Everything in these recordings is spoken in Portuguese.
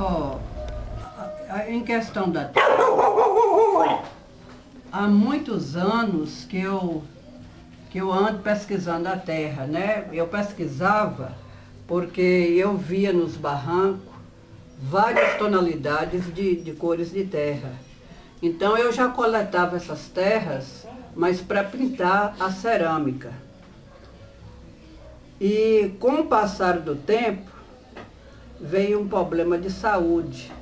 Ó, em questão da há muitos anos que eu ando pesquisando a terra, né? Eu pesquisava porque eu via nos barrancos várias tonalidades de cores de terra. Então eu já coletava essas terras, mas para pintar a cerâmica. E com o passar do tempo, veio um problema de saúde.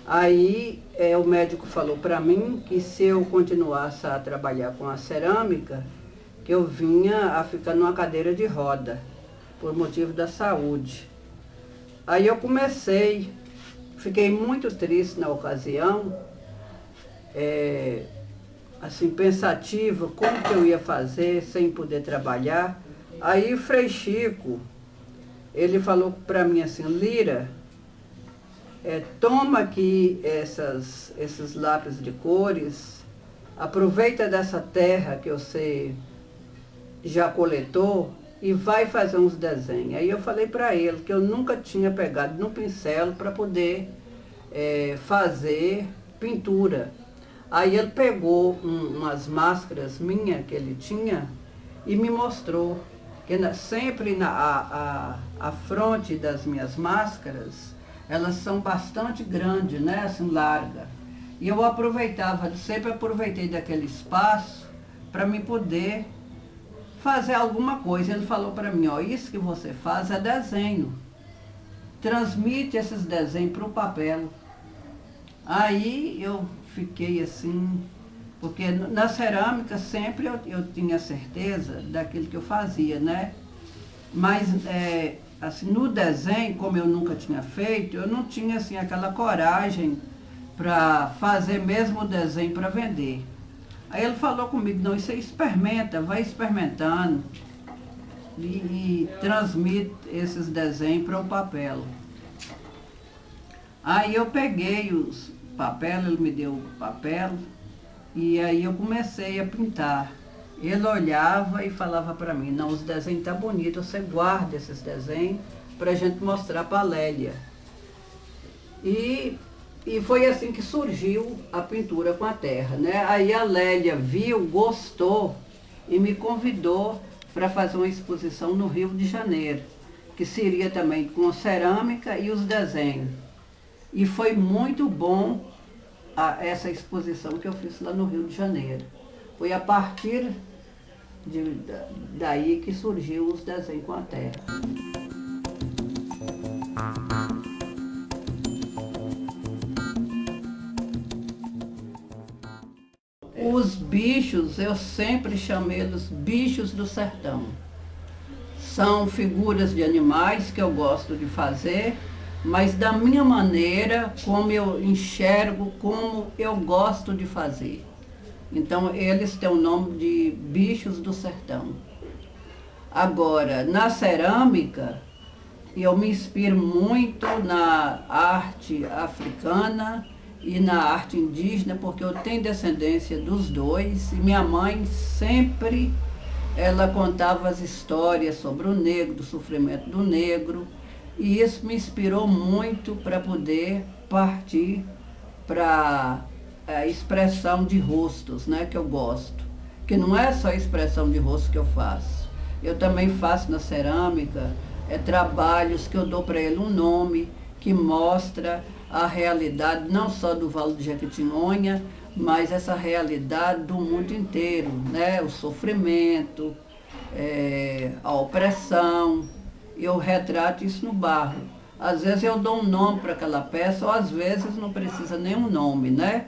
Aí o médico falou para mim que se eu continuasse a trabalhar com a cerâmica, que eu vinha a ficar numa cadeira de roda, por motivo da saúde. Aí eu comecei, fiquei muito triste na ocasião, assim, pensativa, como que eu ia fazer sem poder trabalhar. Aí o Frei Chico, ele falou para mim assim, Lira, toma aqui esses lápis de cores, aproveita dessa terra que você já coletou e vai fazer uns desenhos. Aí eu falei para ele que eu nunca tinha pegado no pincel para poder fazer pintura. Aí ele pegou umas máscaras minhas que ele tinha e me mostrou que sempre a fronte das minhas máscaras, elas são bastante grandes, né, assim, larga. E eu sempre aproveitei daquele espaço para me poder fazer alguma coisa. Ele falou para mim, ó, isso que você faz é desenho. Transmite esses desenhos para o papel. Aí eu fiquei assim, porque na cerâmica sempre eu tinha certeza daquilo que eu fazia, né? Mas assim, no desenho, como eu nunca tinha feito, eu não tinha assim, aquela coragem para fazer mesmo o desenho para vender. Aí ele falou comigo, não, isso aí experimenta, vai experimentando e transmite esses desenhos para o papel. Aí eu peguei os papel, ele me deu o papel e aí eu comecei a pintar. Ele olhava e falava para mim, não, os desenhos estão bonitos, você guarda esses desenhos para a gente mostrar para a Lélia. E foi assim que surgiu a pintura com a terra, né? Aí a Lélia viu, gostou e me convidou para fazer uma exposição no Rio de Janeiro, que seria também com cerâmica e os desenhos. E foi muito bom essa exposição que eu fiz lá no Rio de Janeiro. Foi a partir daí que surgiu os desenhos com a terra. Os bichos, eu sempre chamei eles bichos do sertão. São figuras de animais que eu gosto de fazer, mas da minha maneira, como eu enxergo, como eu gosto de fazer. Então, eles têm o nome de bichos do sertão. Agora, na cerâmica, eu me inspiro muito na arte africana e na arte indígena, porque eu tenho descendência dos dois, e minha mãe sempre, ela contava as histórias sobre o negro, do sofrimento do negro, e isso me inspirou muito para poder partir para a expressão de rostos, né, que eu gosto. Que não é só a expressão de rosto que eu faço. Eu também faço na cerâmica trabalhos que eu dou para ele um nome, que mostra a realidade não só do Vale do Jequitinhonha, mas essa realidade do mundo inteiro, né? O sofrimento, a opressão. Eu retrato isso no barro. Às vezes eu dou um nome para aquela peça, ou às vezes não precisa nenhum nome, né?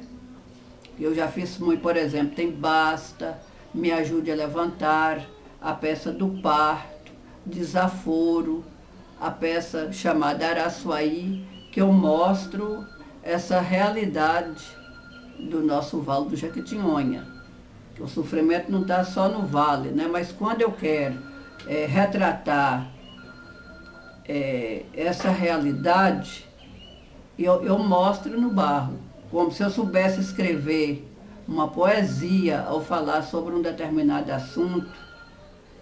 Eu já fiz muito, por exemplo, tem Basta, Me Ajude a Levantar, a peça do Parto, Desaforo, a peça chamada Araçuaí, que eu mostro essa realidade do nosso Vale do Jequitinhonha. O sofrimento não está só no vale, né? Mas quando eu quero retratar essa realidade, eu mostro no barro, como se eu soubesse escrever uma poesia ao falar sobre um determinado assunto,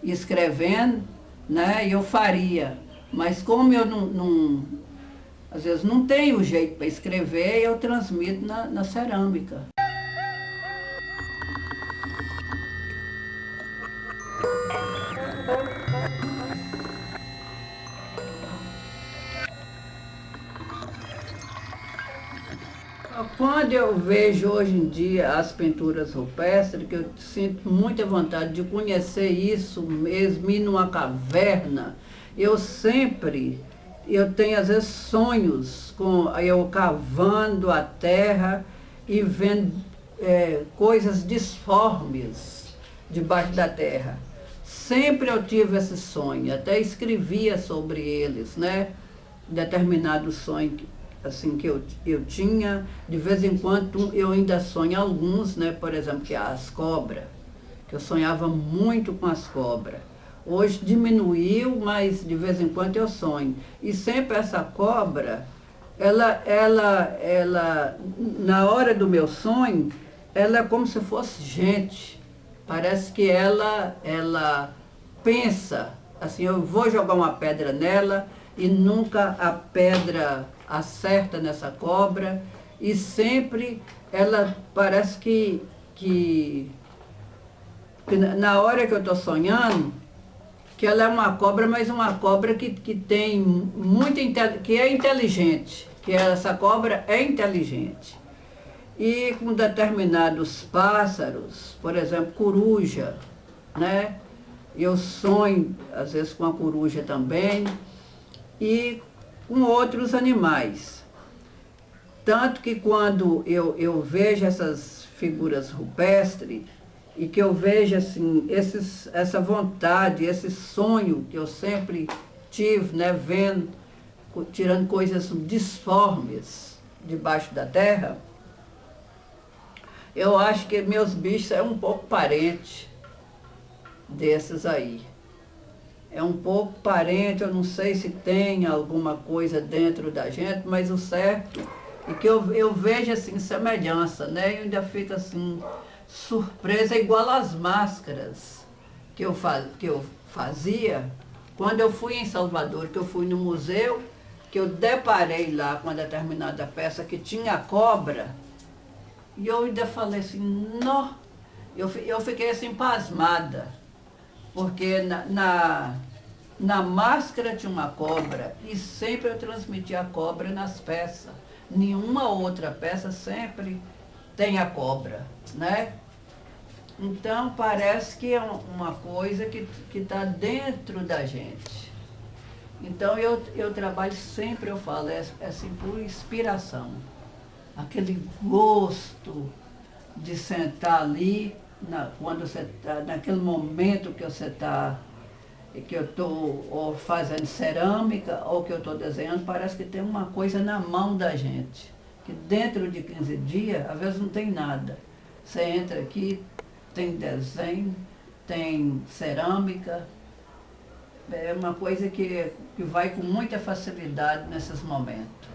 escrevendo, né, eu faria. Mas como eu não às vezes não tenho jeito para escrever e eu transmito na cerâmica. Quando eu vejo hoje em dia as pinturas rupestres, que eu sinto muita vontade de conhecer isso mesmo, ir numa caverna, eu tenho às vezes sonhos com eu cavando a terra e vendo coisas disformes debaixo da terra. Sempre eu tive esse sonho, até escrevia sobre eles, né? Determinado sonho assim que eu tinha, de vez em quando eu ainda sonho alguns, né? Por exemplo, que as cobras, que eu sonhava muito com as cobras. Hoje diminuiu, mas de vez em quando eu sonho. E sempre essa cobra, na hora do meu sonho, ela é como se fosse gente. Parece que ela pensa, assim, eu vou jogar uma pedra nela e nunca a pedra acerta nessa cobra, e sempre ela parece que na hora que eu estou sonhando, que ela é uma cobra, mas uma cobra que tem que é inteligente, que essa cobra é inteligente. E com determinados pássaros, por exemplo, coruja, né? Eu sonho, às vezes, com a coruja também, e com outros animais. Tanto que quando eu vejo essas figuras rupestres, e que eu vejo assim, essa vontade, esse sonho que eu sempre tive, né, vendo, tirando coisas disformes debaixo da terra, eu acho que meus bichos é um pouco parente desses aí. É um pouco parente, eu não sei se tem alguma coisa dentro da gente, mas o certo é que eu vejo assim semelhança, né? Eu ainda fico assim surpresa, igual as máscaras que eu fazia quando eu fui em Salvador, que eu fui no museu, que eu deparei lá com uma determinada peça que tinha cobra, e eu ainda falei assim, não, eu fiquei assim pasmada, porque na máscara tinha uma cobra e sempre eu transmitia a cobra nas peças. Nenhuma outra peça sempre tem a cobra, né? Então parece que é uma coisa que está dentro da gente. Então eu trabalho sempre, eu falo, é assim, por inspiração. Aquele gosto de sentar ali, quando você tá, naquele momento que você está, que eu estou fazendo cerâmica ou que eu estou desenhando, parece que tem uma coisa na mão da gente. Que dentro de 15 dias, às vezes não tem nada. Você entra aqui, tem desenho, tem cerâmica, é uma coisa que vai com muita facilidade nesses momentos.